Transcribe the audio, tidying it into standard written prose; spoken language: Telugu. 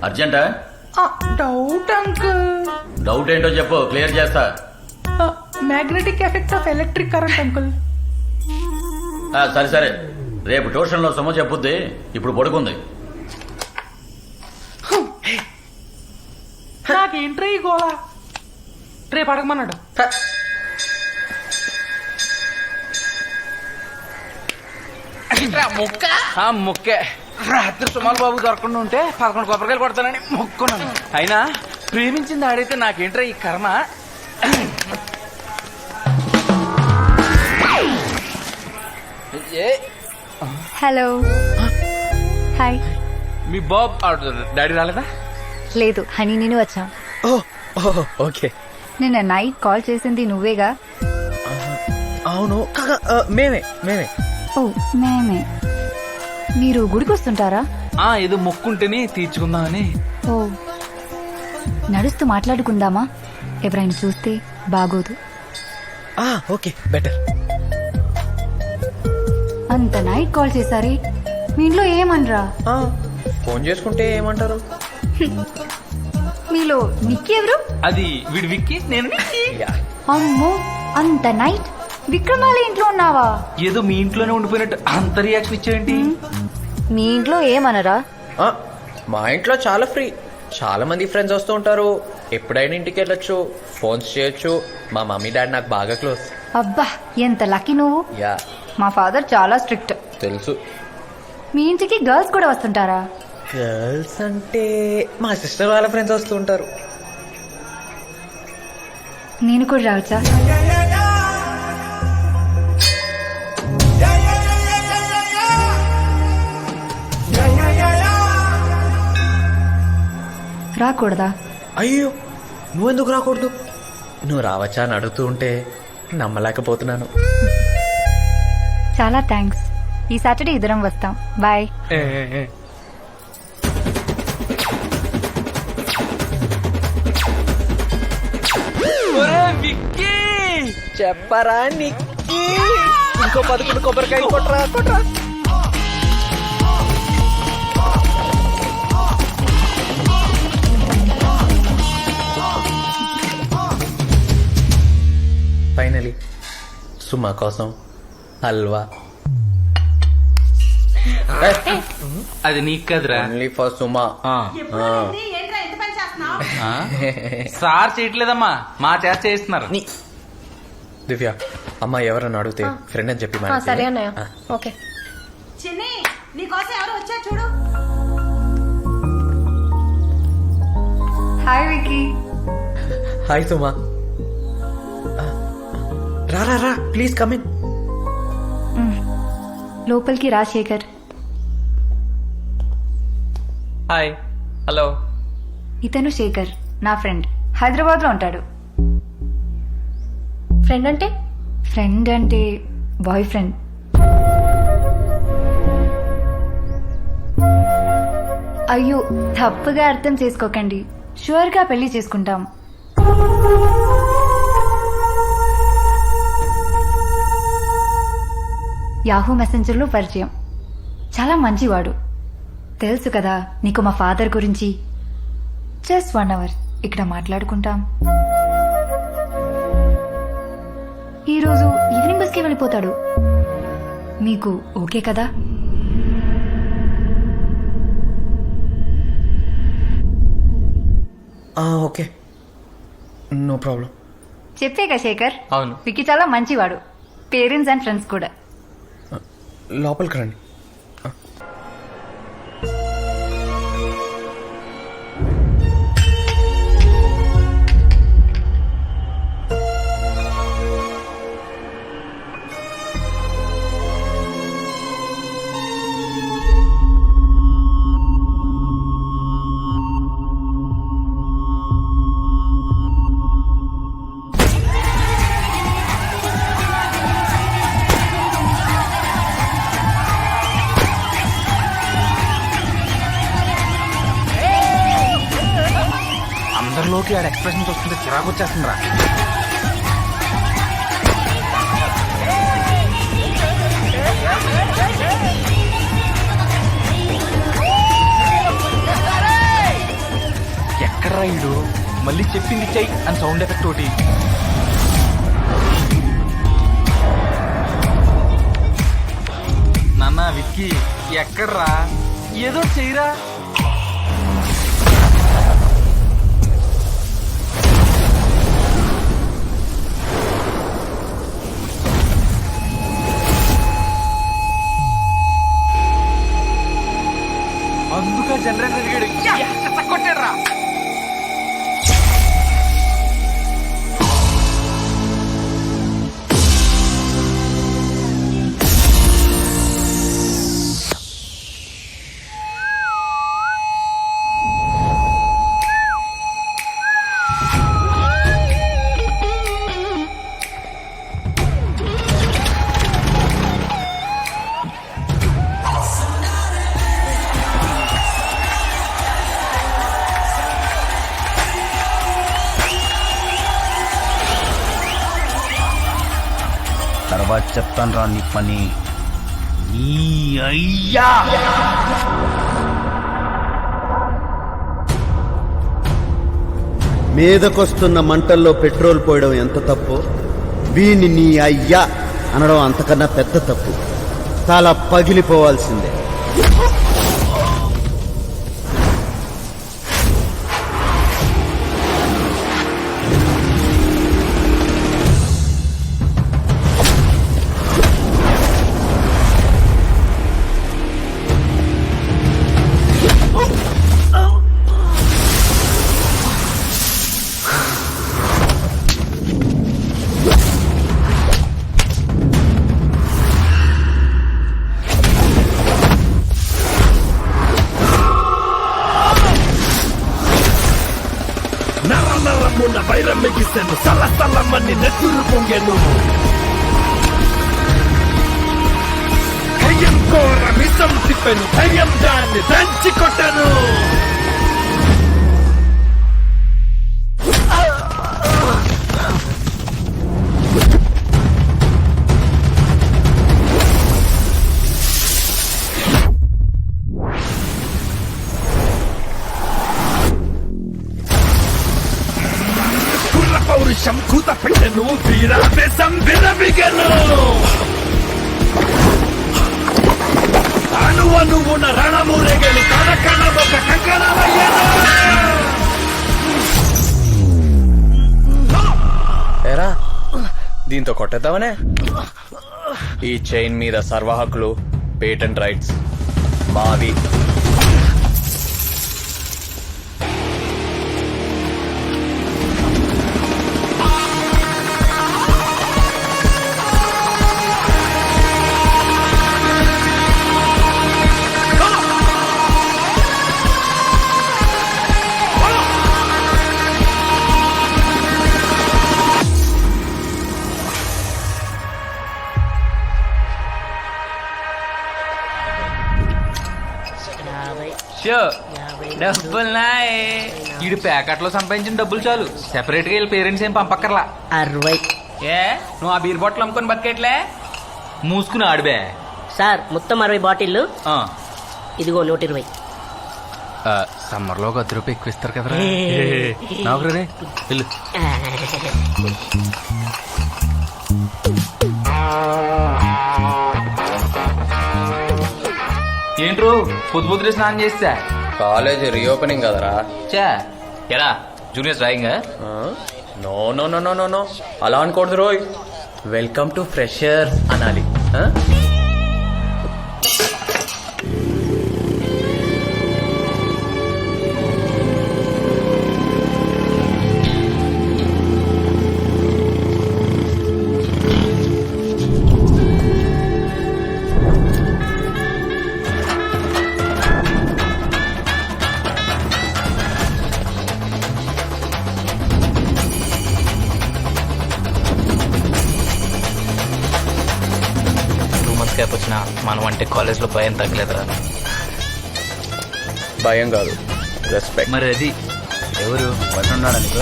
అర్జెంటా? Doubt uncle. డౌట్ ఏంటో చెప్పు, క్లియర్ చేస్తా. Magnetic effect of electric current uncle. సరే సరే, రేపు ట్యూషన్లో సొమ్ము చెప్పుద్ది, ఇప్పుడు పడుకుంది. నాకేంట్రా ఈ గోళ? రేపు అడగమన్నాడు. ముక్కే రాత్రి సుమారు బాబు దొరకకుండా ఉంటే 11 కొబ్బరికాయలు కొడతానని మొక్కున్నాను. అయినా ప్రేమించింది ఆడైతే నాకేంట్రా ఈ కర్మ. Hello hi. మీ బాబ్ డాడీ రాలేదా? లేదు హనీ నేను వచ్చాం. ఓకే. నిన్న నైట్ కాల్ చేసింది నువ్వేగా? అవును మేమే. ఓ మేమే. మీరు గుడికి వస్తుంటారా? ఏదో మొక్కుంటేనే తీర్చుకుందామని. ఓ నడుస్తూ మాట్లాడుకుందామా? ఎవరైనా చూస్తే బాగోదు. Okay better. అంత నైట్ కాల్ చేశారే, మీ ఇంట్లో ఏమనరా? ఫోన్ చేసుకుంటే ఏమంటారు? మీలో నిక్కి ఎవరు? అది వీడి విక్కి, నేను అమ్మో అంత నైట్ విక్రమాల ఇంట్లో ఉన్నావా? ఏదో మీ ఇంట్లోనే ఉండిపోయినట్టు అంత రియాక్షన్ ఇచ్చేయండి. మీ ఇంట్లో ఏమనరా? మా ఇంట్లో చాలా ఫ్రీ. చాలా మంది ఫ్రెండ్స్ వస్తూ ఉంటారు. ఎప్పుడైనా ఇంటికి వెళ్ళొచ్చు, ఫోన్స్ చేయొచ్చు. మా మమ్మీ డాడీ నాకు బాగా క్లోజ్. అబ్బా ఎంత లక్కీ నువ్వు. యా మా ఫాదర్ చాలా స్ట్రిక్ట్. తెలుసు. మీ ఇంటికి గర్ల్స్ కూడా వస్తుంటారా? గర్ల్స్ అంటే మా సిస్టర్ వాళ్ళ ఫ్రెండ్స్ వస్తూ ఉంటారు. నేను కూడా రావచ్చా? రాకూడదా? అయ్యో నువ్వెందుకు రాకూడదు? నువ్వు రావచ్చా అని అడుగుతూ ఉంటే నమ్మలేకపోతున్నాను. చాలా థ్యాంక్స్. ఈ సాటర్డే ఇద్దరం వస్తాం. బాయ్. చెప్పరా నిక్కి, ఇంకో 11 కొబ్బరికాయలు కొట్రా. ఫైనలీ సుమా కోసం హల్వా. అది నీకు కదరా, ఓన్లీ ఫర్ సుమా. సార్ చేయట్లేదమ్మా, మా చేత చేస్తున్నారు. దివ్య అమ్మ ఎవరన్నా అడిగితే ఫ్రెండ్ అని చెప్పి సరే అన్నయ్య. ఓకే. చిన్ని నీకోసం ఎవరు వచ్చా చూడు. హాయ్ విక్కీ. హాయ్ సుమా. రా ప్లీజ్ కమ్ ఇన్. లోపలికి రా శేఖర్. హాయ్. హలో. ఇతను శేఖర్, నా ఫ్రెండ్. హైదరాబాద్ లో ఉంటాడు. ఫ్రెండ్ అంటే? ఫ్రెండ్ అంటే బాయ్ ఫ్రెండ్. అయ్యో తప్పుగా అర్థం చేసుకోకండి. షూర్ గా పెళ్లి చేసుకుంటాం. యాహూ మెసెంజర్ లో పరిచయం. చాలా మంచివాడు. తెలుసు కదా నీకు మా ఫాదర్ గురించి. జస్ట్ 1 hour ఇక్కడ మాట్లాడుకుంటాం. ఈరోజు ఈవినింగ్ బస్కి వెళ్ళిపోతాడు. మీకు ఓకే కదా? Okay no problem. చెప్పేగా శేఖర్. అవును. విక్కీ చాలా మంచివాడు. పేరెంట్స్ అండ్ ఫ్రెండ్స్ కూడా. లోపలికి రండి. అందరిలోకి ఆడ ఎక్స్ప్రెషన్స్ వస్తుంటే చిరాకు వచ్చేస్తుందిరా. ఎక్కడ రైడు మళ్ళీ చెప్పింది చెయ్యి అని సౌండ్ ఎఫెక్ట్ ఒకటి. నాన్న విక్కీ ఎక్కడ్రా ఏదో చెయ్యరా. అందుక జనరేటర్ అడిగాడు కొట్టాడ్రా. తర్వాత చెప్తాను రా నీ పని. ఈ అయ్యా మీదకొస్తున్న మంటల్లో పెట్రోల్ పోయడం ఎంత తప్పు, వీణ్ణి నీ అయ్యా అనడం అంతకన్నా పెద్ద తప్పు. చాలా పగిలిపోవాల్సిందే. నరమున వైరం మిగిసెను, సలసలమని నెత్తురు పొంగెను. కయ్యం కోర మిసం తిప్పెను, ధైర్యం దాన్ని దంచి కొట్టెను. పౌరుషం కూత పెట్టెను, వీరావేశం విరవిగెను. అణు అణువున రణమురెగెలు, కణకణ ఒక కంకణమయ్యెను. ఏరా దీంతో కొట్టేద్దామనే. ఈ చైన్ మీద సర్వ హక్కులు, పేటెంట్ రైట్స్ మావి. డబ్బులున్నాయి. ఈడు ప్యాకెట్లో సంపాదించిన డబ్బులు చాలు, సెపరేట్ గా వీళ్ళ పేరెంట్స్ ఏం పంపక్కర్లా. 60. ఏ నువ్వు ఆ బీర్ బాటిల్ అమ్ముకొని బతికేట్లే? మూసుకుని ఆడిబే. సార్ మొత్తం 60 బాటిల్లు. ఇదిగో 120. సమ్మర్ లో ₹10 ఎక్కువ ఇస్తారు కదరా. నాకు రే వెళ్ళు. ఏంట్రో పొద్దుపొద్దునే స్నానం చేస్తా. కాలేజ్ రీఓపెనింగ్ కదరా. చా ఎరా juniors drawing? No no no no no no, అలా అనకూడదు రోయ్. వెల్కమ్ టు ఫ్రెషర్ అనాలి. వచ్చిన మనం అంటే కాలేజ్ లో భయం తగ్గలేదురా. భయం కాదు, రెస్పెక్ట్. మరి అది ఎవరు పట్టున్నాడా నీకు?